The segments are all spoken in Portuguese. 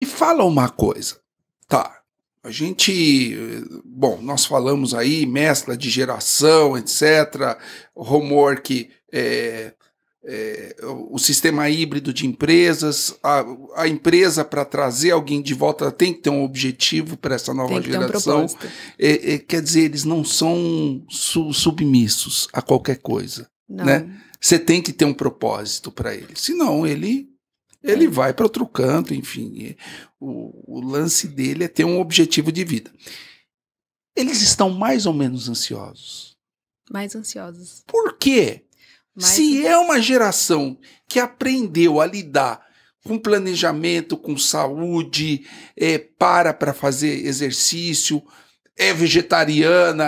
E fala uma coisa, tá? A gente, bom, nós falamos aí, mescla de geração, etc., homework, o sistema híbrido de empresas, a empresa para trazer alguém de volta tem que ter um objetivo para essa nova geração. Quer dizer, eles não são submissos a qualquer coisa, não, né? Você tem que ter um propósito para ele, senão ele vai para outro canto, enfim. O lance dele é ter um objetivo de vida. Eles estão mais ou menos ansiosos. Mais ansiosos. Por quê? Se é uma geração que aprendeu a lidar com planejamento, com saúde, para fazer exercício, é vegetariana,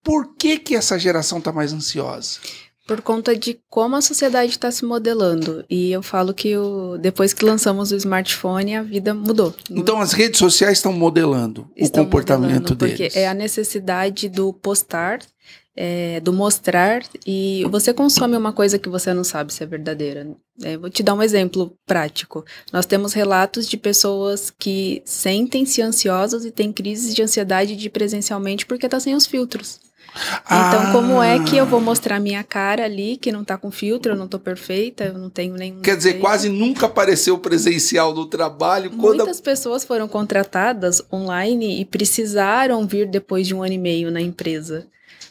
por que essa geração está mais ansiosa? Por conta de como a sociedade está se modelando. E eu falo que depois que lançamos o smartphone, a vida mudou. Então as redes sociais estão modelando o comportamento deles. Porque é a necessidade do postar, do mostrar, e você consome uma coisa que você não sabe se é verdadeira. Vou te dar um exemplo prático. Nós temos relatos de pessoas que sentem-se ansiosas e têm crises de ansiedade de presencialmente porque está sem os filtros. Então, como é que eu vou mostrar minha cara ali, que não tá com filtro, eu não tô perfeita, eu não tenho nenhum... Quer dizer, quase nunca apareceu presencial no trabalho. Muitas pessoas foram contratadas online e precisaram vir depois de 1 ano e meio na empresa.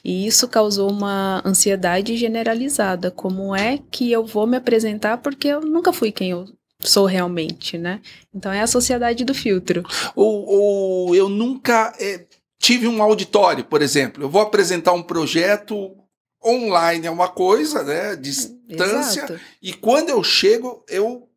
E isso causou uma ansiedade generalizada. Como é que eu vou me apresentar porque eu nunca fui quem eu sou realmente, né? Então, é a sociedade do filtro. Ou eu nunca... tive um auditório, por exemplo. Eu vou apresentar um projeto online, é uma coisa, né? Distância. Exato. E quando eu chego, eu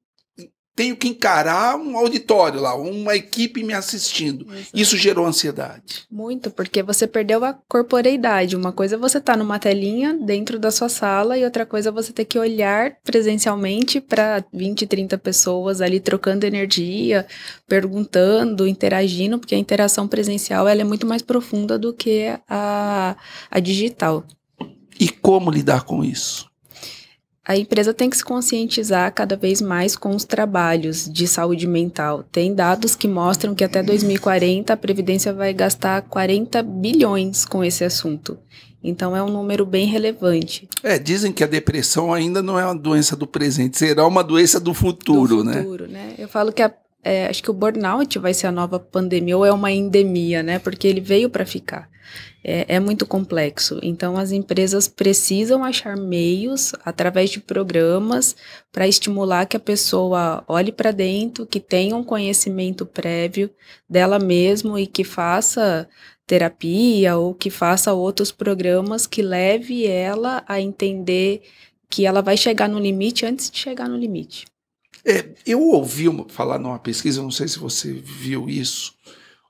tenho que encarar um auditório lá, uma equipe me assistindo. Exato. Isso gerou ansiedade. Muito, porque você perdeu a corporeidade. Uma coisa é você estar numa telinha dentro da sua sala e outra coisa é você ter que olhar presencialmente para 20, 30 pessoas ali trocando energia, perguntando, interagindo, porque a interação presencial ela é muito mais profunda do que a digital. E como lidar com isso? A empresa tem que se conscientizar cada vez mais com os trabalhos de saúde mental. Tem dados que mostram que até 2040 a Previdência vai gastar 40 bilhões com esse assunto. Então é um número bem relevante. Dizem que a depressão ainda não é uma doença do presente, será uma doença do futuro, né? Eu falo que acho que o burnout vai ser a nova pandemia, ou é uma endemia, né? Porque ele veio para ficar. É muito complexo. Então, as empresas precisam achar meios, através de programas, para estimular que a pessoa olhe para dentro, que tenha um conhecimento prévio dela mesma e que faça terapia ou que faça outros programas que leve ela a entender que ela vai chegar no limite antes de chegar no limite. Eu ouvi falar numa pesquisa, não sei se você viu isso.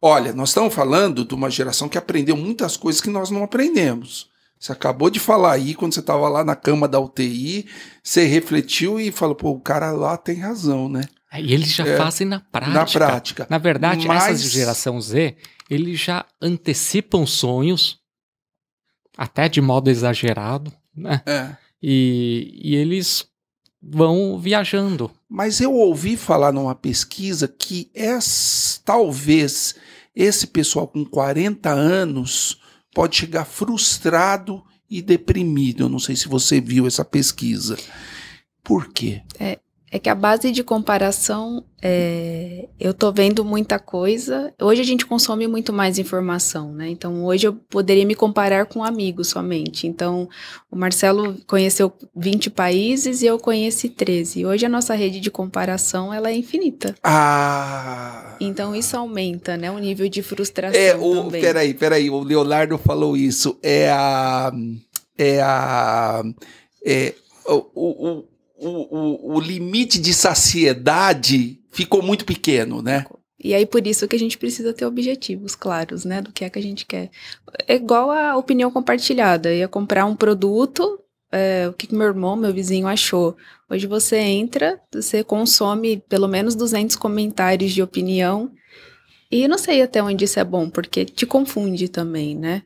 Olha, nós estamos falando de uma geração que aprendeu muitas coisas que nós não aprendemos. Você acabou de falar aí, quando você estava lá na cama da UTI, você refletiu e falou, pô, o cara lá tem razão, né? E eles já fazem na prática. Na prática. Na verdade, essa geração Z, eles já antecipam sonhos, até de modo exagerado, né? E eles vão viajando. Mas eu ouvi falar numa pesquisa que talvez esse pessoal com 40 anos pode chegar frustrado e deprimido. Eu não sei se você viu essa pesquisa. Por quê? É que a base de comparação, eu tô vendo muita coisa. Hoje a gente consome muito mais informação, né? Então, hoje eu poderia me comparar com amigos somente. Então, o Marcelo conheceu 20 países e eu conheci 13. Hoje a nossa rede de comparação, ela é infinita. Então, isso aumenta, né? O nível de frustração também. Peraí, o Leonardo falou isso. O limite de saciedade ficou muito pequeno, né? E aí, por isso que a gente precisa ter objetivos claros, né? Do que é que a gente quer. É igual a opinião compartilhada. Eu ia comprar um produto, o que meu irmão, meu vizinho achou. Hoje você entra, você consome pelo menos 200 comentários de opinião. E não sei até onde isso é bom, porque te confunde também, né?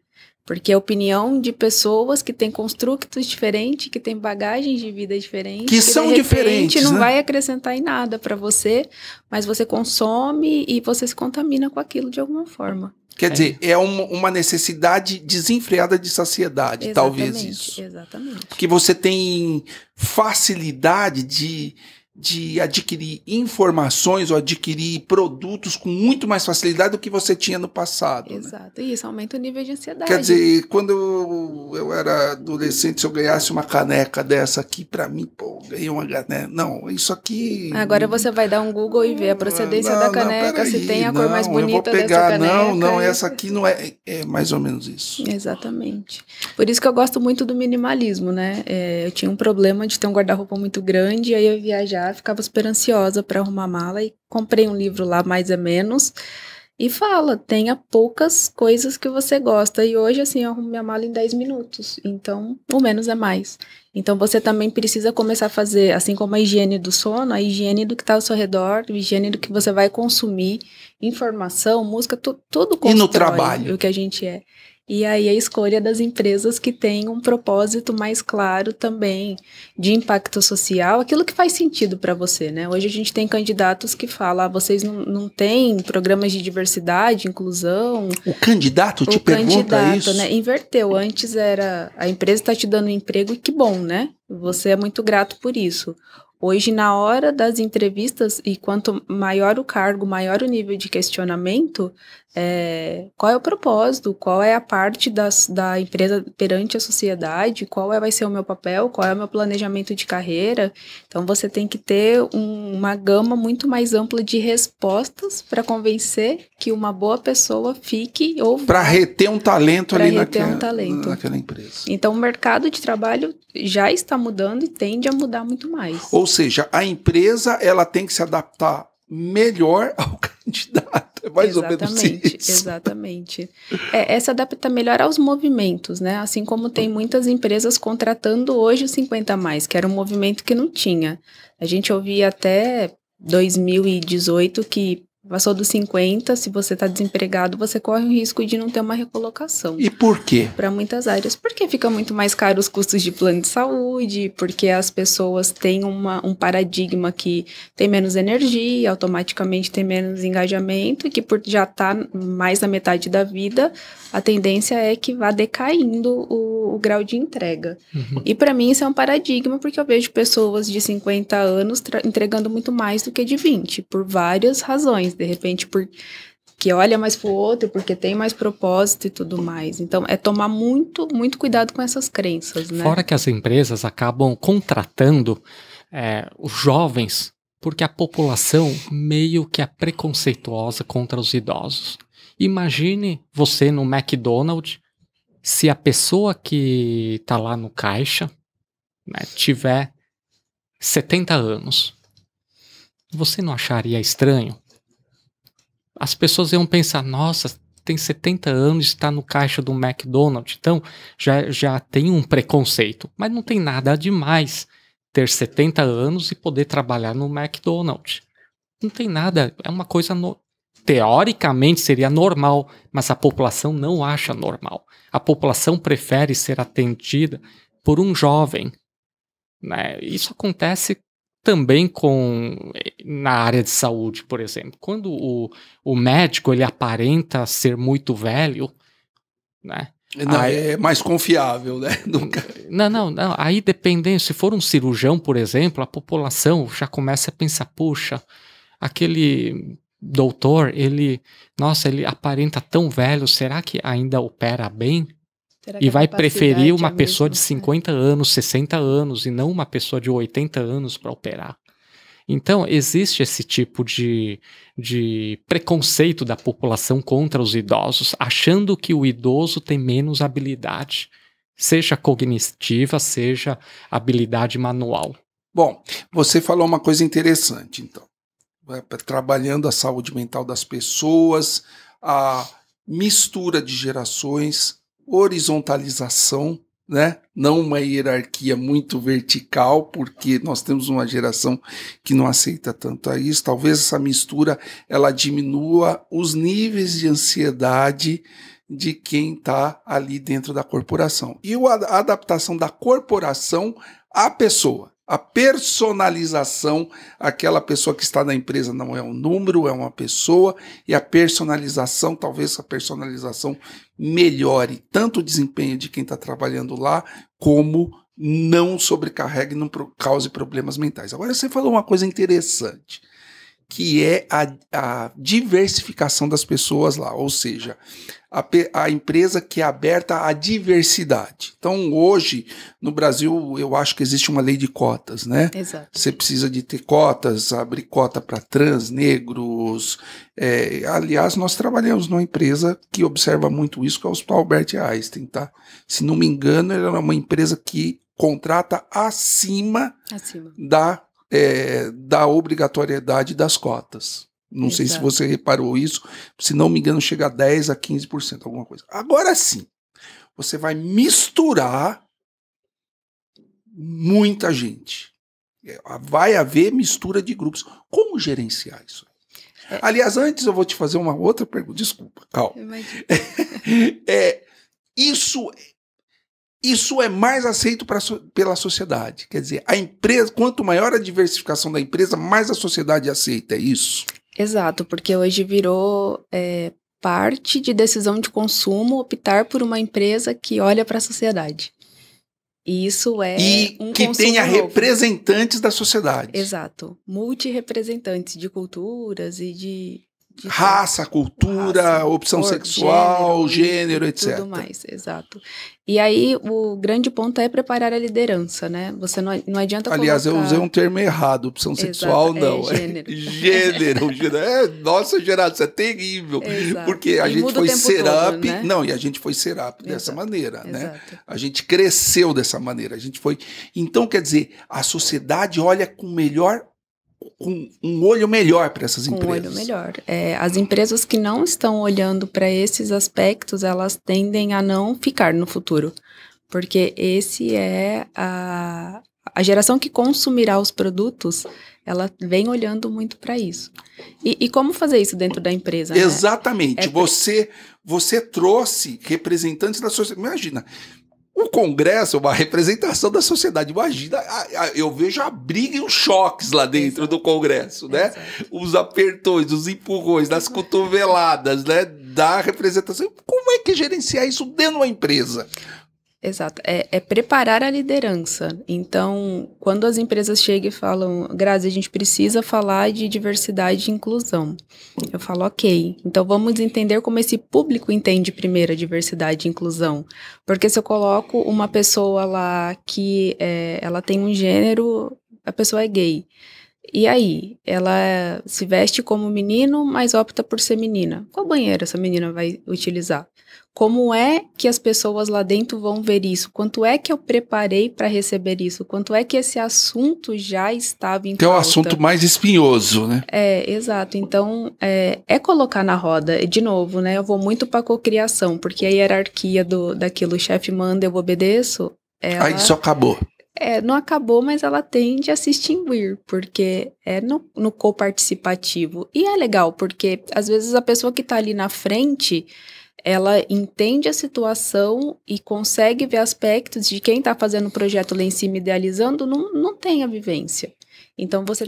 Porque é a opinião de pessoas que têm construtos diferentes, que têm bagagens de vida diferentes. Que são diferentes, não né? vai acrescentar em nada para você, mas você consome e você se contamina com aquilo de alguma forma. Quer dizer, é uma necessidade desenfreada de saciedade, Exatamente, talvez isso. Exatamente. Que você tem facilidade de adquirir informações ou adquirir produtos com muito mais facilidade do que você tinha no passado. Exato, e isso aumenta o nível de ansiedade. Quer dizer, quando eu era adolescente, se eu ganhasse uma caneca dessa aqui, pra mim, pô, ganhei uma caneca. Não, isso aqui... Agora você vai dar um Google e ver a procedência da caneca, se tem a cor mais bonita dessa caneca. Não, essa aqui não é... É mais ou menos isso. Exatamente. Por isso que eu gosto muito do minimalismo, né? Eu tinha um problema de ter um guarda-roupa muito grande, aí eu ia viajar, ficava super ansiosa para arrumar a mala e comprei um livro lá, Mais é Menos, e fala, tenha poucas coisas que você gosta. E hoje, assim, eu arrumo minha mala em 10 minutos. Então, o menos é mais. Então, você também precisa começar a fazer, assim como a higiene do sono, a higiene do que está ao seu redor, a higiene do que você vai consumir, informação, música, tudo constrói e no trabalho. O que a gente é. E aí a escolha das empresas que têm um propósito mais claro também de impacto social, aquilo que faz sentido para você, né? Hoje a gente tem candidatos que falam, vocês não têm programas de diversidade, inclusão. O candidato te pergunta isso? Né? Inverteu, antes era, a empresa está te dando um emprego e que bom, né? Você é muito grato por isso. Hoje, na hora das entrevistas, e quanto maior o cargo, maior o nível de questionamento, qual é o propósito, qual é a parte da empresa perante a sociedade, qual vai ser o meu papel, qual é o meu planejamento de carreira. Então, você tem que ter uma gama muito mais ampla de respostas para convencer que uma boa pessoa fique ou para reter um talento ali naquela empresa. Então, o mercado de trabalho já está mudando e tende a mudar muito mais. Ou seja, a empresa ela tem que se adaptar melhor ao candidato. É mais ou menos isso. Exatamente. Se adapta melhor aos movimentos, né? Assim como tem muitas empresas contratando hoje o 50+, que era um movimento que não tinha. A gente ouvia até 2018 que passou dos 50, se você está desempregado, você corre o risco de não ter uma recolocação. E por quê? Para muitas áreas. Porque fica muito mais caro os custos de plano de saúde, porque as pessoas têm um paradigma que tem menos energia, automaticamente tem menos engajamento, e que por já estar mais da metade da vida, a tendência é que vá decaindo o grau de entrega. Uhum. E para mim isso é um paradigma, porque eu vejo pessoas de 50 anos entregando muito mais do que de 20, por várias razões. De repente, porque olha mais pro outro, porque tem mais propósito e tudo mais. Então, é tomar muito, muito cuidado com essas crenças, né? Fora que as empresas acabam contratando os jovens, porque a população meio que é preconceituosa contra os idosos. Imagine você no McDonald's, se a pessoa que está lá no caixa, né, tiver 70 anos. Você não acharia estranho? As pessoas iam pensar, nossa, tem 70 anos e está no caixa do McDonald's, então já tem um preconceito. Mas não tem nada demais ter 70 anos e poder trabalhar no McDonald's. Não tem nada, é uma coisa... Teoricamente seria normal, mas a população não acha normal. A população prefere ser atendida por um jovem, né? Isso acontece também na área de saúde, por exemplo. Quando o médico ele aparenta ser muito velho, né? Não, é mais confiável, né? Não. Aí dependendo, se for um cirurgião, por exemplo, a população já começa a pensar, puxa, aquele doutor, ele aparenta tão velho, será que ainda opera bem? E vai preferir uma pessoa de 50 anos, 60 anos, e não uma pessoa de 80 anos para operar. Então, existe esse tipo de preconceito da população contra os idosos, achando que o idoso tem menos habilidade, seja cognitiva, seja habilidade manual. Bom, você falou uma coisa interessante, então. Trabalhando a saúde mental das pessoas, a mistura de gerações, horizontalização, né? Não uma hierarquia muito vertical, porque nós temos uma geração que não aceita tanto isso. Talvez essa mistura ela diminua os níveis de ansiedade de quem está ali dentro da corporação. E a adaptação da corporação à pessoa. A personalização, aquela pessoa que está na empresa não é um número, é uma pessoa, e a personalização, talvez a personalização melhore tanto o desempenho de quem está trabalhando lá, como não sobrecarregue e não cause problemas mentais. Agora você falou uma coisa interessante, que é a diversificação das pessoas lá, ou seja, a empresa que é aberta à diversidade. Então, hoje, no Brasil, eu acho que existe uma lei de cotas, né? Exato. Você precisa de ter cotas, abrir cota para trans, negros. Aliás, nós trabalhamos numa empresa que observa muito isso, que é o Hospital Albert Einstein, tá? Se não me engano, ela é uma empresa que contrata acima. Da obrigatoriedade das cotas. Não sei se você reparou isso, se não me engano chega a 10% a 15%, alguma coisa. Agora sim, você vai misturar muita gente. Vai haver mistura de grupos. Como gerenciar isso? Aliás, antes eu vou te fazer uma outra pergunta. Desculpa, calma. Isso é mais aceito pela sociedade. Quer dizer, a empresa, quanto maior a diversificação da empresa, mais a sociedade aceita, é isso? Exato, porque hoje virou parte de decisão de consumo optar por uma empresa que olha para a sociedade. E isso é um que tenha novo. Representantes da sociedade. Exato. Multirepresentantes de culturas e de raça, cultura, opção sexual, gênero, etc. Tudo mais, exato. E aí, o grande ponto é preparar a liderança, né? Você não adianta Aliás, eu usei um termo errado, opção sexual não. Gênero. Gênero. Nossa, Geraldo, isso é terrível. Exato. Porque a gente foi setup, né? Não, e a gente foi setup dessa maneira, né? A gente cresceu dessa maneira, a gente foi... Então, quer dizer, a sociedade olha com um olho melhor para essas empresas. Com um olho melhor. As empresas que não estão olhando para esses aspectos, elas tendem a não ficar no futuro. Porque esse é a geração que consumirá os produtos, ela vem olhando muito para isso. E como fazer isso dentro da empresa? Exatamente. Né? Você trouxe representantes da sociedade. Imagina, o Congresso é uma representação da sociedade. Imagina, eu vejo a briga e os choques lá dentro do Congresso, né? Exato. Os apertões, os empurrões, das cotoveladas, né? Da representação. Como é que gerenciar isso dentro de uma empresa? Exato. É preparar a liderança. Então, quando as empresas chegam e falam, Grazi, a gente precisa falar de diversidade e inclusão. Eu falo, ok. Então, vamos entender como esse público entende primeiro a diversidade e inclusão. Porque se eu coloco uma pessoa lá que ela tem um gênero, a pessoa é gay. E aí, ela se veste como menino, mas opta por ser menina. Qual banheiro essa menina vai utilizar? Como é que as pessoas lá dentro vão ver isso? Quanto é que eu preparei para receber isso? Quanto é que esse assunto já estava em pauta? Que é o assunto mais espinhoso, né? Exato. Então, colocar na roda. De novo, né? Eu vou muito para a cocriação, porque a hierarquia daquilo, o chefe manda, eu obedeço. Aí isso acabou. Não acabou, mas ela tende a se extinguir, porque é no coparticipativo. E é legal, porque às vezes a pessoa que está ali na frente, ela entende a situação e consegue ver aspectos de quem está fazendo o projeto lá em cima, idealizando, não tem a vivência. Então você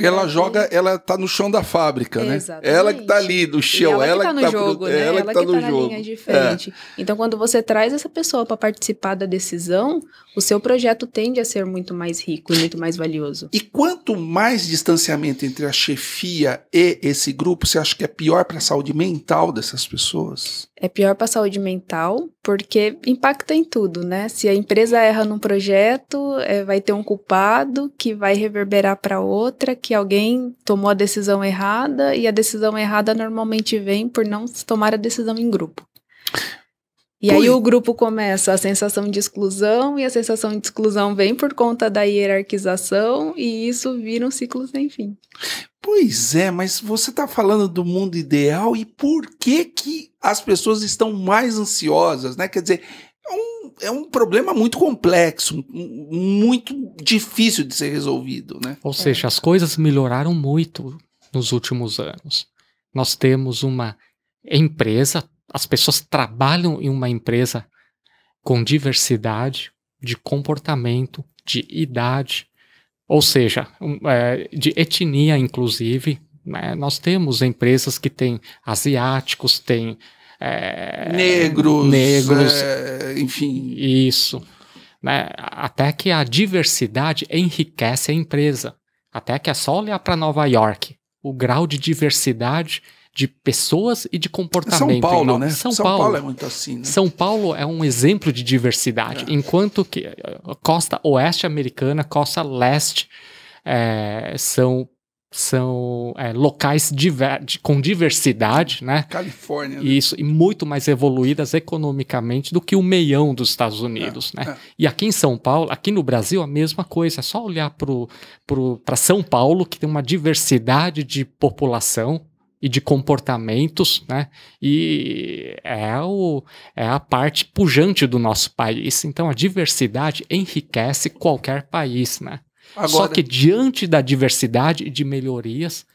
ela tá no chão da fábrica, né? Exatamente. Ela que tá ali no chão, ela que tá no jogo, né? Ela que tá no na linha de frente. Então, quando você traz essa pessoa para participar da decisão, o seu projeto tende a ser muito mais rico e muito mais valioso. E quanto mais distanciamento entre a chefia e esse grupo, você acha que é pior para a saúde mental dessas pessoas? É pior para a saúde mental, porque impacta em tudo, né? Se a empresa erra num projeto, vai ter um culpado que vai reverberar para outra, que alguém tomou a decisão errada, e a decisão errada normalmente vem por não tomar a decisão em grupo. E aí o grupo começa a sensação de exclusão, e a sensação de exclusão vem por conta da hierarquização, e isso vira um ciclo sem fim. Pois é, mas você está falando do mundo ideal, e por que as pessoas estão mais ansiosas, né? Quer dizer, é um problema muito complexo, muito difícil de ser resolvido, né? Ou seja, as coisas melhoraram muito nos últimos anos. Nós temos uma empresa as pessoas trabalham em uma empresa com diversidade de comportamento, de idade, ou seja, de etnia, inclusive. Né? Nós temos empresas que têm asiáticos, têm negros, enfim. Isso. Né? Até que a diversidade enriquece a empresa. Até que é só olhar para Nova York. O grau de diversidade de pessoas e de comportamento. São Paulo, né? São Paulo é muito assim, né? São Paulo é um exemplo de diversidade, enquanto que costa oeste americana, costa leste são locais com diversidade, né? Califórnia. Né? Isso, e muito mais evoluídas economicamente do que o meião dos Estados Unidos, né? E aqui em São Paulo, aqui no Brasil, a mesma coisa. É só olhar para São Paulo, que tem uma diversidade de população e de comportamentos, né? E é a parte pujante do nosso país. Então, a diversidade enriquece qualquer país, né? Agora, só que diante da diversidade e de melhorias,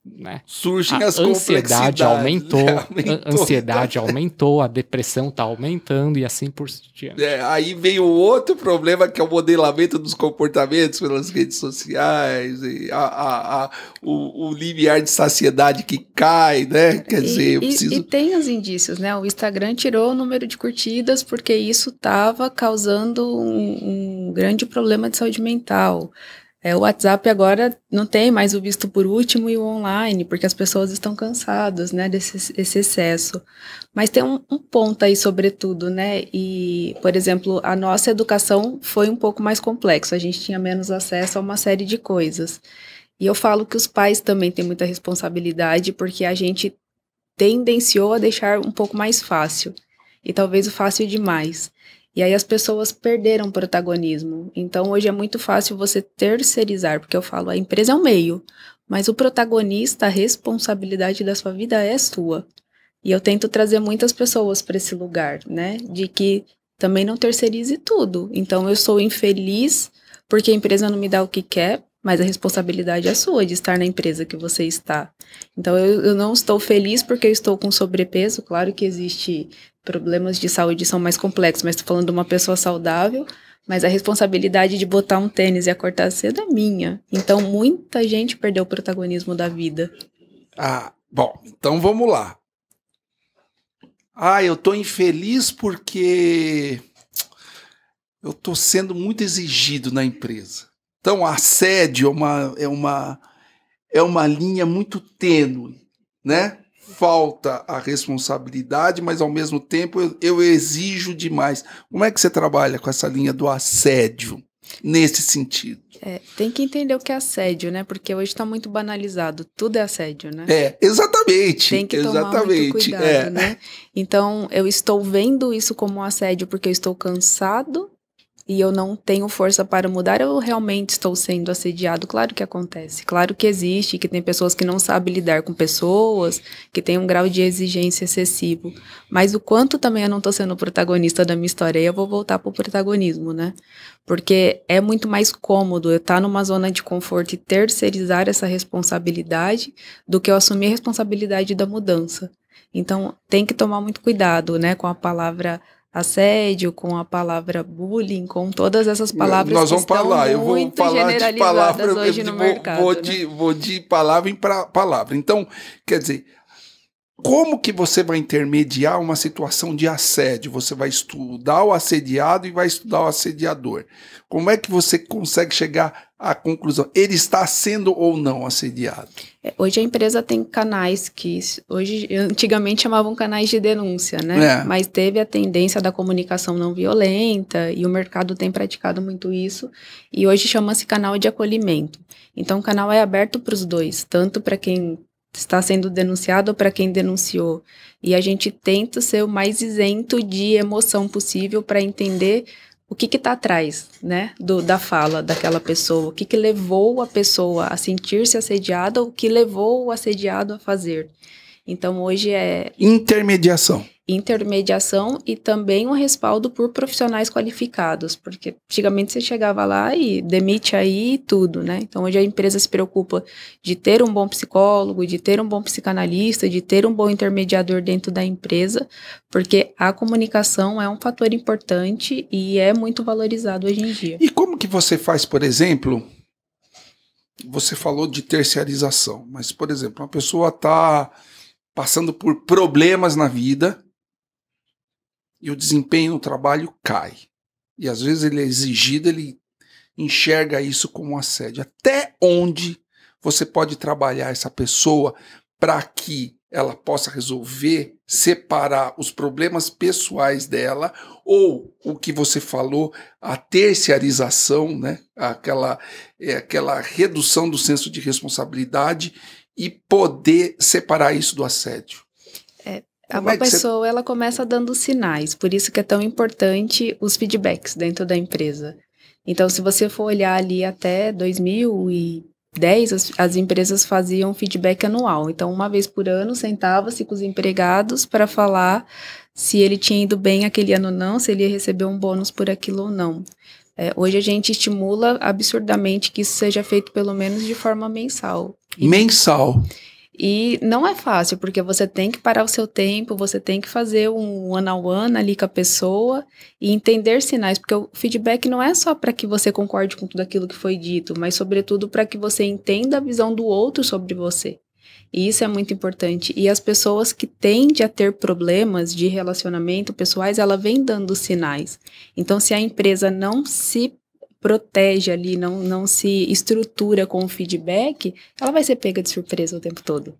né, surgem as ansiedade aumentou, a ansiedade aumentou, a depressão está aumentando e assim por diante. Aí vem o outro problema, que é o modelamento dos comportamentos pelas redes sociais, e o limiar de saciedade que cai, né? Quer dizer, eu preciso... E tem os indícios, né? O Instagram tirou o número de curtidas porque isso estava causando um grande problema de saúde mental. O WhatsApp agora não tem mais o visto por último e o online, porque as pessoas estão cansadas, né, desse excesso. Mas tem um ponto aí, sobretudo, né, e, por exemplo, a nossa educação foi um pouco mais complexa, a gente tinha menos acesso a uma série de coisas. E eu falo que os pais também têm muita responsabilidade, porque a gente tendenciou a deixar um pouco mais fácil, e talvez o fácil demais. E aí as pessoas perderam protagonismo. Então, hoje é muito fácil você terceirizar, porque eu falo, a empresa é um meio, mas o protagonista, a responsabilidade da sua vida é sua. E eu tento trazer muitas pessoas para esse lugar, né? De que também não terceirize tudo. Então, eu sou infeliz porque a empresa não me dá o que quer, mas a responsabilidade é sua de estar na empresa que você está. Então, eu não estou feliz porque eu estou com sobrepeso. Claro que existe... problemas de saúde são mais complexos, mas estou falando de uma pessoa saudável, mas a responsabilidade de botar um tênis e acordar cedo é minha. Então, muita gente perdeu o protagonismo da vida. Bom, então vamos lá. Eu estou infeliz porque eu estou sendo muito exigido na empresa. Então, assédio é uma linha muito tênue, né? Falta a responsabilidade, mas ao mesmo tempo eu exijo demais. Como é que você trabalha com essa linha do assédio nesse sentido? Tem que entender o que é assédio, né? Porque hoje está muito banalizado. Tudo é assédio, né? Exatamente. Tem que tomar muito cuidado, né? Então, eu estou vendo isso como um assédio porque eu estou cansado e eu não tenho força para mudar, eu realmente estou sendo assediado. Claro que acontece, claro que existe, que tem pessoas que não sabem lidar com pessoas, que tem um grau de exigência excessivo, mas o quanto também eu não estou sendo protagonista da minha história, aí eu vou voltar para o protagonismo, né? Porque é muito mais cômodo eu estar numa zona de conforto e terceirizar essa responsabilidade do que eu assumir a responsabilidade da mudança. Então, tem que tomar muito cuidado, né, com a palavra assédio, com a palavra bullying, com todas essas palavras nós vamos que estão falar. muito Eu vou falar de palavra, hoje no mercado. Vou de palavra em palavra. Então, quer dizer, como que você vai intermediar uma situação de assédio? Você vai estudar o assediado e vai estudar o assediador. Como é que você consegue chegar à conclusão? Ele está sendo ou não assediado? Hoje a empresa tem canais que antigamente chamavam canais de denúncia, né? Mas teve a tendência da comunicação não violenta e o mercado tem praticado muito isso. E hoje chama-se canal de acolhimento. Então o canal é aberto para os dois, tanto para quem está sendo denunciado ou para quem denunciou. E a gente tenta ser o mais isento de emoção possível para entender o que está atrás, né, da fala daquela pessoa, o que levou a pessoa a sentir-se assediada, o que levou o assediado a fazer. Então, hoje é... Intermediação. intermediação e também um respaldo por profissionais qualificados, porque antigamente você chegava lá e demite aí e tudo, né? Então hoje a empresa se preocupa de ter um bom psicólogo, de ter um bom psicanalista, de ter um bom intermediador dentro da empresa, porque a comunicação é um fator importante e é muito valorizado hoje em dia. E como que você faz, por exemplo, você falou de terciarização, mas, por exemplo, uma pessoa está passando por problemas na vida e o desempenho no trabalho cai. E às vezes ele é exigido, ele enxerga isso como um assédio. Até onde você pode trabalhar essa pessoa para que ela possa resolver, separar os problemas pessoais dela, ou o que você falou, a terciarização, né? Aquela redução do senso de responsabilidade e poder separar isso do assédio. A pessoa ela começa dando sinais, por isso que é tão importante os feedbacks dentro da empresa. Então, se você for olhar ali até 2010, as empresas faziam feedback anual. Então, uma vez por ano, sentava-se com os empregados para falar se ele tinha ido bem aquele ano ou não, se ele ia receber um bônus por aquilo ou não. Hoje a gente estimula absurdamente que isso seja feito pelo menos de forma mensal. Mensal. E não é fácil, porque você tem que parar o seu tempo, você tem que fazer um one-on-one ali com a pessoa e entender sinais, porque o feedback não é só para que você concorde com tudo aquilo que foi dito, mas sobretudo para que você entenda a visão do outro sobre você. E isso é muito importante. E as pessoas que tendem a ter problemas de relacionamento pessoais, ela vem dando sinais. Então, se a empresa não se protege ali, não se estrutura com o feedback, ela vai ser pega de surpresa o tempo todo.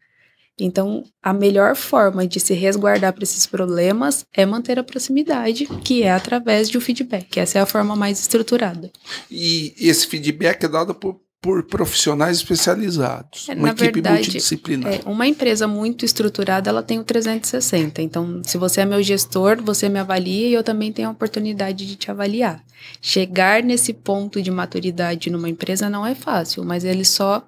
Então, a melhor forma de se resguardar para esses problemas é manter a proximidade, que é através de um feedback. Essa é a forma mais estruturada. E esse feedback é dado por profissionais especializados, uma equipe multidisciplinar. Uma empresa muito estruturada, ela tem o 360. Então, se você é meu gestor, você me avalia e eu também tenho a oportunidade de te avaliar. Chegar nesse ponto de maturidade numa empresa não é fácil, mas ele só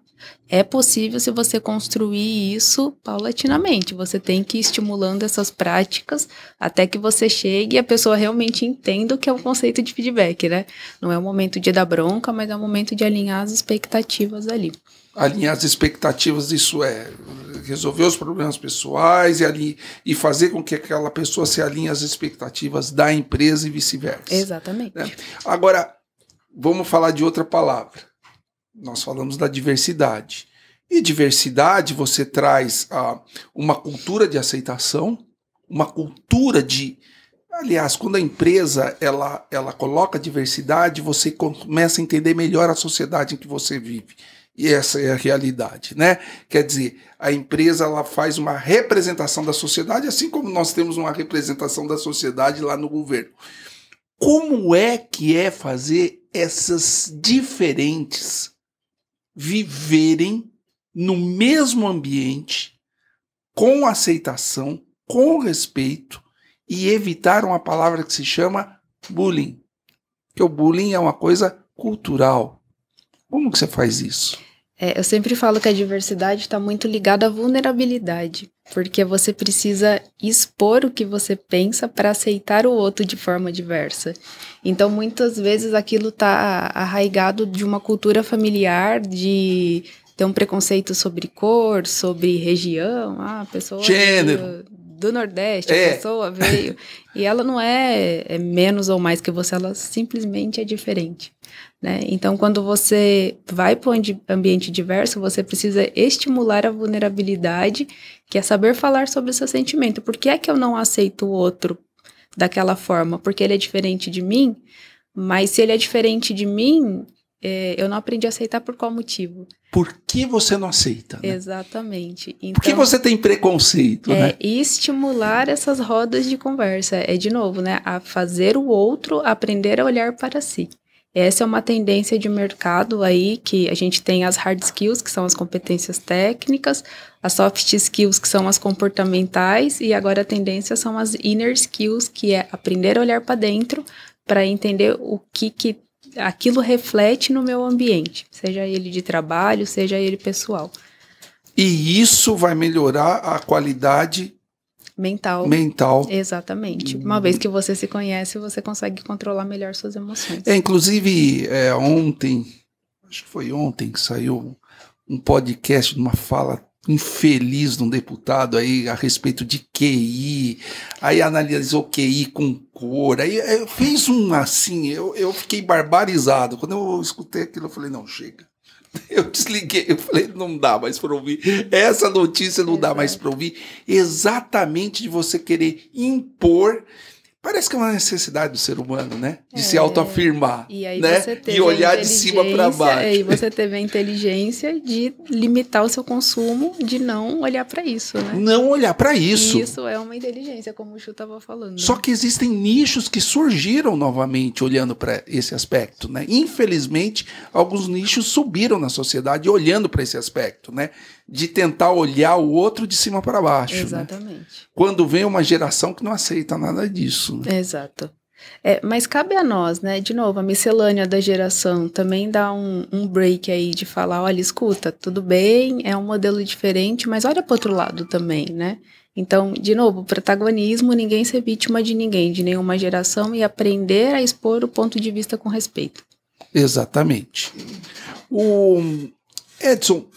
é possível se você construir isso paulatinamente. Você tem que ir estimulando essas práticas até que você chegue e a pessoa realmente entenda o que é o conceito de feedback, né? Não é o momento de dar bronca, mas é o momento de alinhar as expectativas ali. Alinhar as expectativas, isso é resolver os problemas pessoais e fazer com que aquela pessoa se alinhe às expectativas da empresa e vice-versa. Exatamente. Né? Agora, vamos falar de outra palavra. Nós falamos da diversidade. E diversidade você traz uma cultura de aceitação, uma cultura de... Aliás, quando a empresa ela coloca diversidade, você começa a entender melhor a sociedade em que você vive. E essa é a realidade, né? Quer dizer, a empresa ela faz uma representação da sociedade, assim como nós temos uma representação da sociedade lá no governo. Como é que é fazer essas diferentes viverem no mesmo ambiente, com aceitação, com respeito e evitar uma palavra que se chama bullying? Porque o bullying é uma coisa cultural. Como que você faz isso? Eu sempre falo que a diversidade está muito ligada à vulnerabilidade, porque você precisa expor o que você pensa para aceitar o outro de forma diversa. Então, muitas vezes aquilo está arraigado de uma cultura familiar, de ter um preconceito sobre cor, sobre região, a pessoa gênero do Nordeste, a pessoa veio, e ela não é menos ou mais que você, ela simplesmente é diferente. Né? Então, quando você vai para um ambiente diverso, você precisa estimular a vulnerabilidade, que é saber falar sobre o seu sentimento. Por que é que eu não aceito o outro daquela forma? Porque ele é diferente de mim, mas se ele é diferente de mim, eu não aprendi a aceitar por qual motivo? Por que você não aceita? Né? Exatamente. Então, por que você tem preconceito? Né? E estimular essas rodas de conversa. De novo, né? A fazer o outro aprender a olhar para si. Essa é uma tendência de mercado aí, que a gente tem as hard skills, que são as competências técnicas, as soft skills, que são as comportamentais, e agora a tendência são as inner skills, que é aprender a olhar para dentro para entender o que aquilo reflete no meu ambiente, seja ele de trabalho, seja ele pessoal. E isso vai melhorar a qualidade Mental. Mental. Exatamente. Uma vez que você se conhece, você consegue controlar melhor suas emoções. Inclusive, ontem, acho que foi ontem que saiu um podcast de uma fala infeliz de um deputado aí a respeito de QI, aí analisou QI com cor, aí fez assim, eu fiquei barbarizado. Quando eu escutei aquilo, eu falei, não, chega. Eu desliguei, eu falei, não dá mais para ouvir. Essa notícia não dá mais para ouvir. Exatamente de você querer impor. Parece que é uma necessidade do ser humano, né? De se autoafirmar, e aí né? Você teve e olhar de cima para baixo. E você teve a inteligência de limitar o seu consumo, de não olhar para isso, né? Não olhar para isso. E isso é uma inteligência, como o Chu estava falando. Só que existem nichos que surgiram novamente olhando para esse aspecto, né? Infelizmente, alguns nichos subiram na sociedade olhando para esse aspecto, né? De tentar olhar o outro de cima para baixo. Exatamente. Né? Quando vem uma geração que não aceita nada disso. Né? Exato. Mas cabe a nós, né? De novo, a miscelânea da geração também dá um break aí de falar, olha, escuta, tudo bem, é um modelo diferente, mas olha para o outro lado também, né? Então, de novo, protagonismo, ninguém ser vítima de ninguém, de nenhuma geração, e aprender a expor o ponto de vista com respeito. Exatamente. O Edson,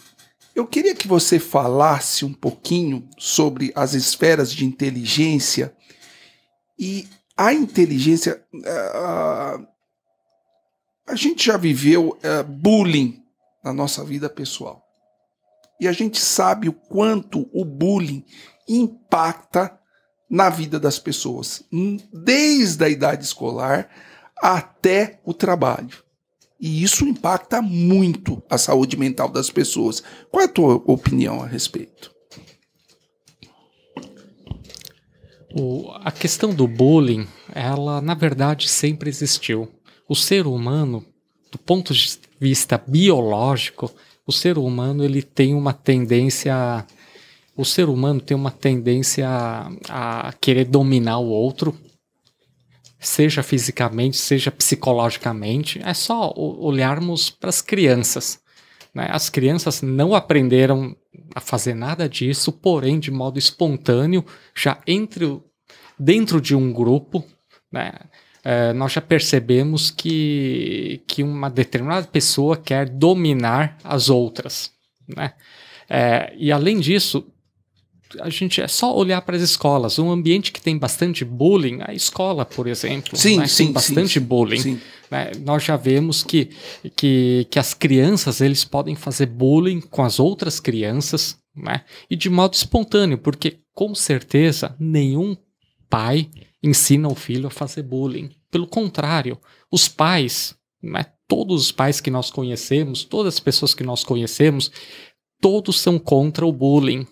eu queria que você falasse um pouquinho sobre as esferas de inteligência e a inteligência. A gente já viveu bullying na nossa vida pessoal. E a gente sabe o quanto o bullying impacta na vida das pessoas, desde a idade escolar até o trabalho. E isso impacta muito a saúde mental das pessoas. Qual é a tua opinião a respeito? A questão do bullying, ela na verdade sempre existiu. O ser humano, do ponto de vista biológico, o ser humano ele tem uma tendência, a querer dominar o outro, seja fisicamente, seja psicologicamente. É só olharmos para as crianças, né? As crianças não aprenderam a fazer nada disso, porém, de modo espontâneo, já dentro de um grupo, né? Nós já percebemos que uma determinada pessoa quer dominar as outras, né? E além disso, a gente é só olhar para as escolas. Um ambiente que tem bastante bullying, a escola, por exemplo, sim, né? Sim, tem bastante bullying. Sim. Né? Nós já vemos que as crianças eles podem fazer bullying com as outras crianças, né? E de modo espontâneo, porque com certeza nenhum pai ensina o filho a fazer bullying. Pelo contrário, os pais, né? Todos os pais que nós conhecemos, todas as pessoas que nós conhecemos, todos são contra o bullying.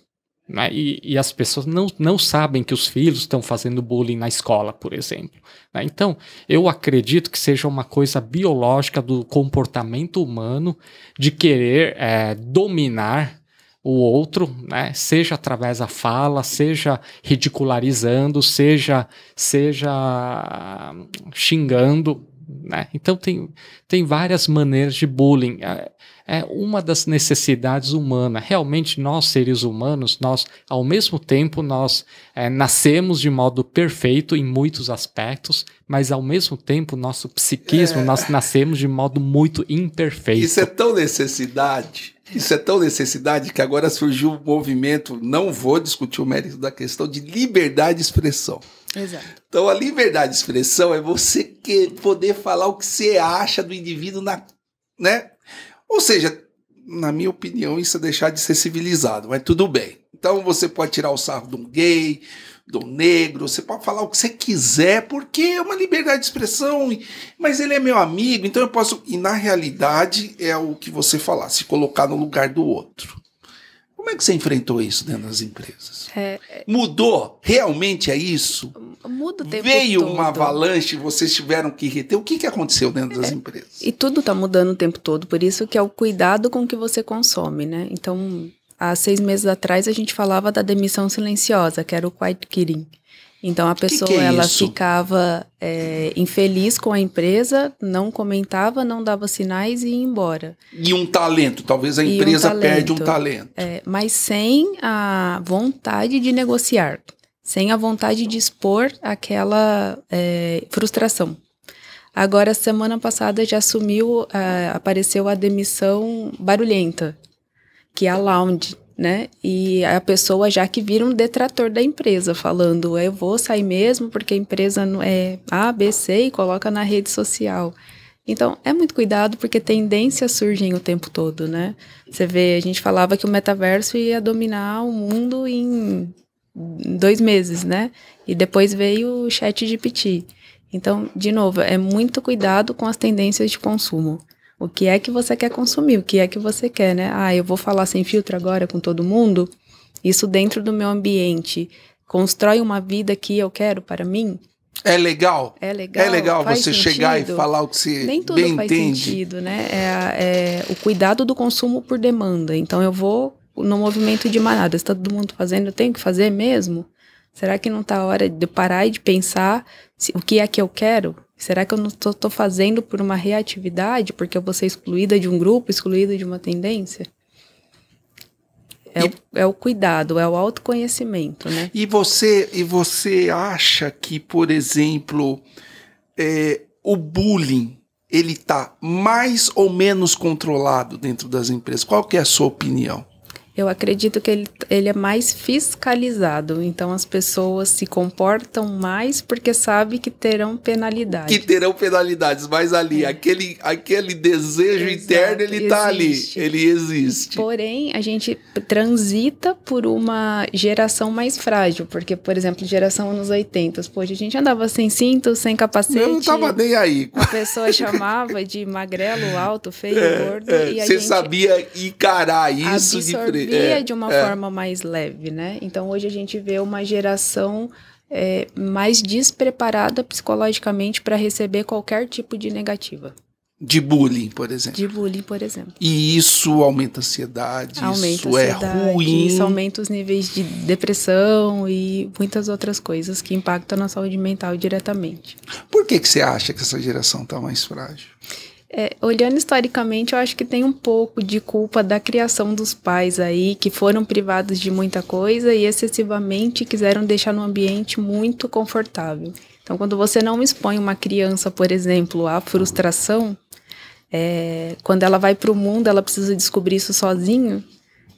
Né? E as pessoas não sabem que os filhos estão fazendo bullying na escola, por exemplo. Né? Então, eu acredito que seja uma coisa biológica do comportamento humano de querer dominar o outro, né? Seja através da fala, seja ridicularizando, seja xingando. Né? Então, tem várias maneiras de bullying. É uma das necessidades humanas. Realmente, nós, seres humanos, ao mesmo tempo, nascemos de modo perfeito em muitos aspectos, mas, ao mesmo tempo, nosso psiquismo, nós nascemos de modo muito imperfeito. Isso é tão necessidade que agora surgiu um movimento, não vou discutir o mérito da questão, de liberdade de expressão. Exato. Então, a liberdade de expressão é você poder falar o que você acha do indivíduo, né? Ou seja, na minha opinião, isso é deixar de ser civilizado, mas tudo bem. Então você pode tirar o sarro de um gay, de um negro, você pode falar o que você quiser, porque é uma liberdade de expressão, mas ele é meu amigo, então eu posso... E na realidade é o que você falar, se colocar no lugar do outro. Como é que você enfrentou isso dentro das empresas? Mudou? Realmente é isso? Muda o tempo Veio todo. uma avalanche e vocês tiveram que reter. O que aconteceu dentro das empresas? E tudo está mudando o tempo todo, por isso que é o cuidado com que você consome, né? Então, há 6 meses atrás, a gente falava da demissão silenciosa, que era o quiet quitting. Então, a pessoa ela ficava infeliz com a empresa, não comentava, não dava sinais e ia embora. E um talento, talvez a empresa perde um talento. Mas sem a vontade de negociar. sem a vontade de expor aquela frustração. Agora, semana passada já apareceu a demissão barulhenta, que é a lounge, né? E a pessoa já que vira um detrator da empresa, falando, eu vou sair mesmo porque a empresa não é A, B, C e coloca na rede social. Então, é muito cuidado porque tendências surgem o tempo todo, né? Você vê, a gente falava que o metaverso ia dominar o mundo em 2 meses, né? E depois veio o ChatGPT. Então, de novo, é muito cuidado com as tendências de consumo. O que é que você quer consumir? O que é que você quer, né? Eu vou falar sem filtro agora com todo mundo? Isso dentro do meu ambiente constrói uma vida que eu quero para mim? É legal? É legal. É legal você sentido? chegar e falar o que você Nem tudo bem faz entende. sentido, né? É o cuidado do consumo por demanda. Então, eu vou no movimento de manada. Se todo mundo fazendo, eu tenho que fazer mesmo? Será que não está a hora de parar e de pensar o que é que eu quero? Será que eu não estou fazendo por uma reatividade? Porque eu vou ser excluída de um grupo, excluída de uma tendência? É o cuidado, é o autoconhecimento, né? E você acha que, por exemplo, o bullying, ele está mais ou menos controlado dentro das empresas? Qual que é a sua opinião? Eu acredito que ele é mais fiscalizado, então as pessoas se comportam mais porque sabem que terão penalidades. Que terão penalidades, mas ali, aquele desejo interno, ele está ali, ele existe. Porém, a gente transita por uma geração mais frágil, porque, por exemplo, geração anos 80, poxa, a gente andava sem cinto, sem capacete. Eu não estava nem aí. A pessoa chamava de magrelo, alto, feio, gordo. E a você gente sabia encarar isso de uma forma mais leve, né? Então, hoje a gente vê uma geração mais despreparada psicologicamente para receber qualquer tipo de negativa. De bullying, por exemplo. De bullying, por exemplo. E isso aumenta a ansiedade, é ruim. Isso aumenta os níveis de depressão e muitas outras coisas que impactam na saúde mental diretamente. Por que você acha que essa geração está mais frágil? Olhando historicamente, eu acho que tem um pouco de culpa da criação dos pais aí, que foram privados de muita coisa e excessivamente quiseram deixar num ambiente muito confortável. Então, quando você não expõe uma criança, por exemplo, à frustração, quando ela vai para o mundo, ela precisa descobrir isso sozinho,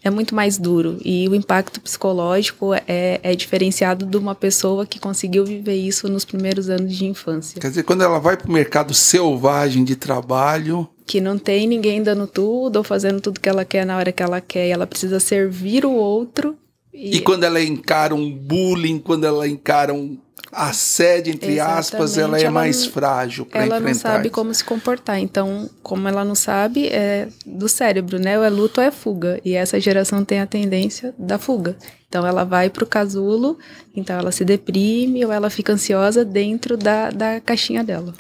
é muito mais duro. E o impacto psicológico é diferenciado de uma pessoa que conseguiu viver isso nos primeiros anos de infância. Quer dizer, quando ela vai para o mercado selvagem de trabalho... Que não tem ninguém dando tudo ou fazendo tudo que ela quer na hora que ela quer. E ela precisa servir o outro. E quando ela encara um bullying, quando ela encara um assédio, entre aspas, ela é mais frágil para enfrentar. Ela não sabe como se comportar. Então, como ela não sabe, é do cérebro, né? Ou é luta ou é fuga. E essa geração tem a tendência da fuga. Então, ela vai pro casulo, então ela se deprime ou ela fica ansiosa dentro da caixinha dela.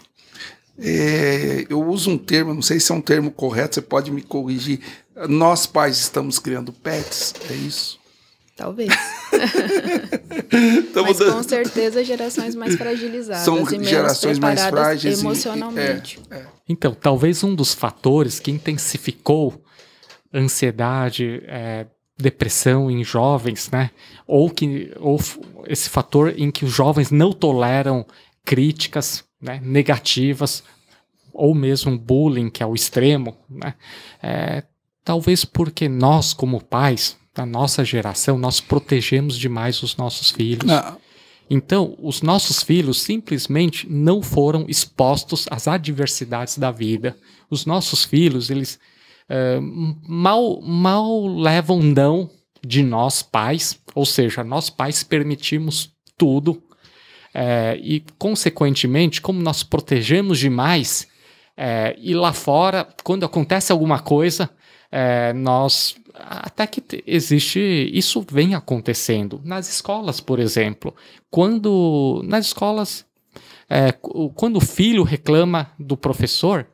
Eu uso um termo, não sei se é um termo correto, você pode me corrigir. Nós pais estamos criando pets, é isso? Talvez. Mas com certeza gerações mais fragilizadas. São e menos gerações mais frágeis emocionalmente. Então, talvez um dos fatores que intensificou ansiedade, depressão em jovens, né? Ou esse fator em que os jovens não toleram críticas, né, negativas, ou mesmo bullying, que é o extremo, né? Talvez porque nós, como pais, da nossa geração, nós protegemos demais os nossos filhos. Não. Então, os nossos filhos simplesmente não foram expostos às adversidades da vida. Os nossos filhos, eles mal levam não de nós pais, ou seja, nós pais permitimos tudo e, consequentemente, como nós protegemos demais, e lá fora, quando acontece alguma coisa, nós... Até que isso vem acontecendo. Nas escolas, por exemplo, quando o filho reclama do professor,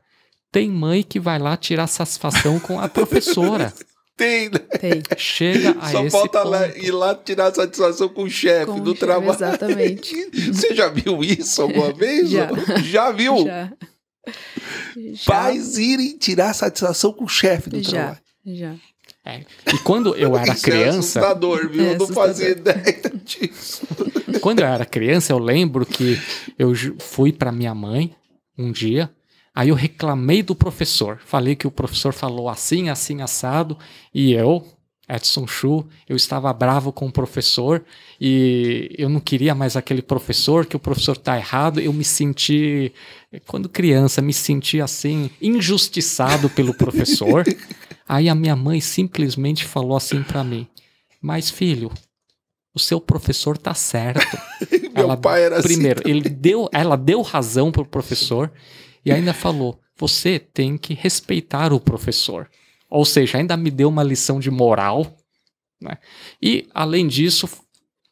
tem mãe que vai lá tirar satisfação com a professora. Tem, né? Tem. Chega a Só esse falta ponto. Ir lá tirar satisfação com o chefe do trabalho. Exatamente. Você já viu isso alguma vez? Já viu? Já. Pais irem tirar satisfação com o chefe do trabalho. Já. E quando eu era criança... É assustador, viu? Eu não fazia ideia disso. Quando eu era criança, eu lembro que eu fui para minha mãe um dia, aí eu reclamei do professor. Falei que o professor falou assim, assim, assado, e eu, Edson Chu, eu estava bravo com o professor e eu não queria mais aquele professor, que o professor tá errado. Eu me senti, quando criança, me senti assim, injustiçado pelo professor. Aí a minha mãe simplesmente falou assim para mim: mas filho, o seu professor tá certo. Meu pai era primeiro, assim ela deu razão pro professor e ainda falou: você tem que respeitar o professor. Ou seja, ainda me deu uma lição de moral, né? E, além disso,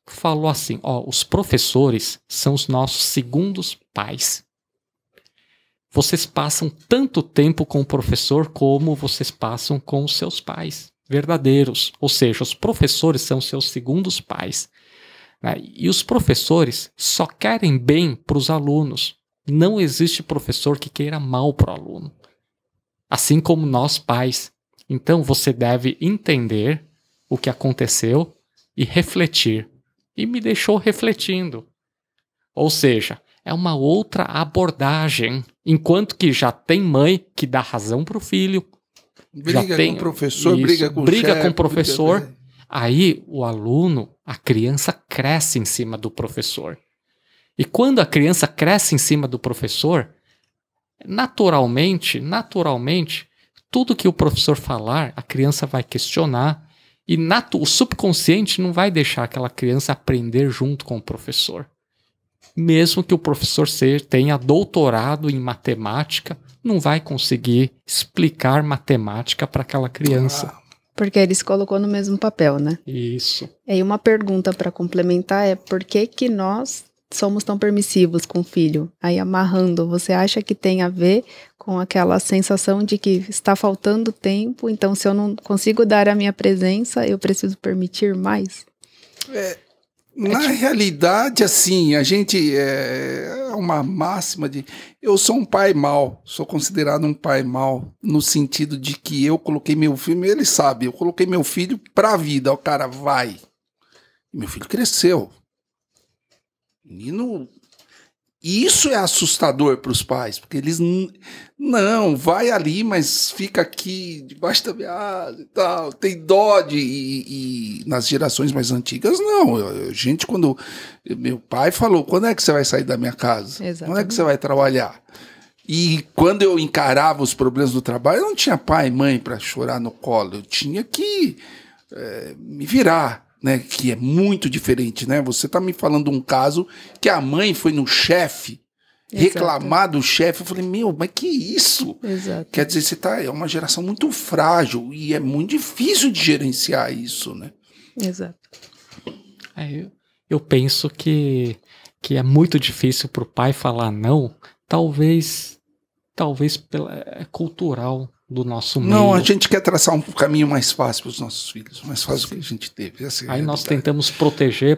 falou assim: os professores são os nossos segundos pais. Vocês passam tanto tempo com o professor como vocês passam com os seus pais verdadeiros. Ou seja, os professores são seus segundos pais, né? E os professores só querem bem para os alunos. Não existe professor que queira mal para o aluno. Assim como nós, pais. Então você deve entender o que aconteceu e refletir. E me deixou refletindo. Ou seja, é uma outra abordagem. Enquanto que já tem mãe que dá razão para o filho. Briga com o professor, briga com o briga chefe, com o professor. Aí o aluno, a criança cresce em cima do professor. E quando a criança cresce em cima do professor, naturalmente, tudo que o professor falar, a criança vai questionar, e o subconsciente não vai deixar aquela criança aprender junto com o professor. Mesmo que o professor tenha doutorado em matemática, não vai conseguir explicar matemática para aquela criança. Porque ele se colocou no mesmo papel, né? Isso. E uma pergunta para complementar é: por que nós somos tão permissivos com o filho? Aí, amarrando, você acha que tem a ver com aquela sensação de que está faltando tempo, então se eu não consigo dar a minha presença, eu preciso permitir mais? Na realidade, assim, a gente é uma máxima de... Eu sou um pai mau, sou considerado um pai mau, no sentido de que eu coloquei meu filho, ele sabe, eu coloquei meu filho pra vida, o cara vai. E meu filho cresceu. Menino... Isso é assustador para os pais, porque eles não, vai ali, mas fica aqui debaixo da minha asa e tal, tem dó e nas gerações mais antigas, não. Gente, quando meu pai falou: quando é que você vai sair da minha casa? Exatamente. Quando é que você vai trabalhar? E quando eu encarava os problemas do trabalho, eu não tinha pai e mãe para chorar no colo, eu tinha que me virar. Né, que é muito diferente, né? Você tá me falando um caso que a mãe foi no chefe reclamar do chefe. Eu falei: meu, mas que isso? Exato. Quer dizer, é uma geração muito frágil e é muito difícil de gerenciar isso, né? Exato. Eu penso que é muito difícil para o pai falar não, talvez cultural do nosso meio. Não, a gente quer traçar um caminho mais fácil para os nossos filhos, mais fácil do que a gente teve. Aí nós tentamos proteger,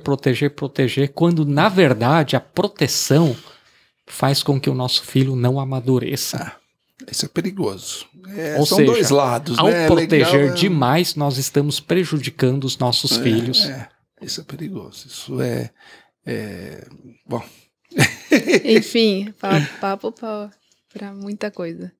quando na verdade a proteção faz com que o nosso filho não amadureça. Isso é perigoso. Ou são seja, dois lados. Ao né? proteger demais, nós estamos prejudicando os nossos filhos. Isso é perigoso. Isso bom. Enfim, papo para muita coisa.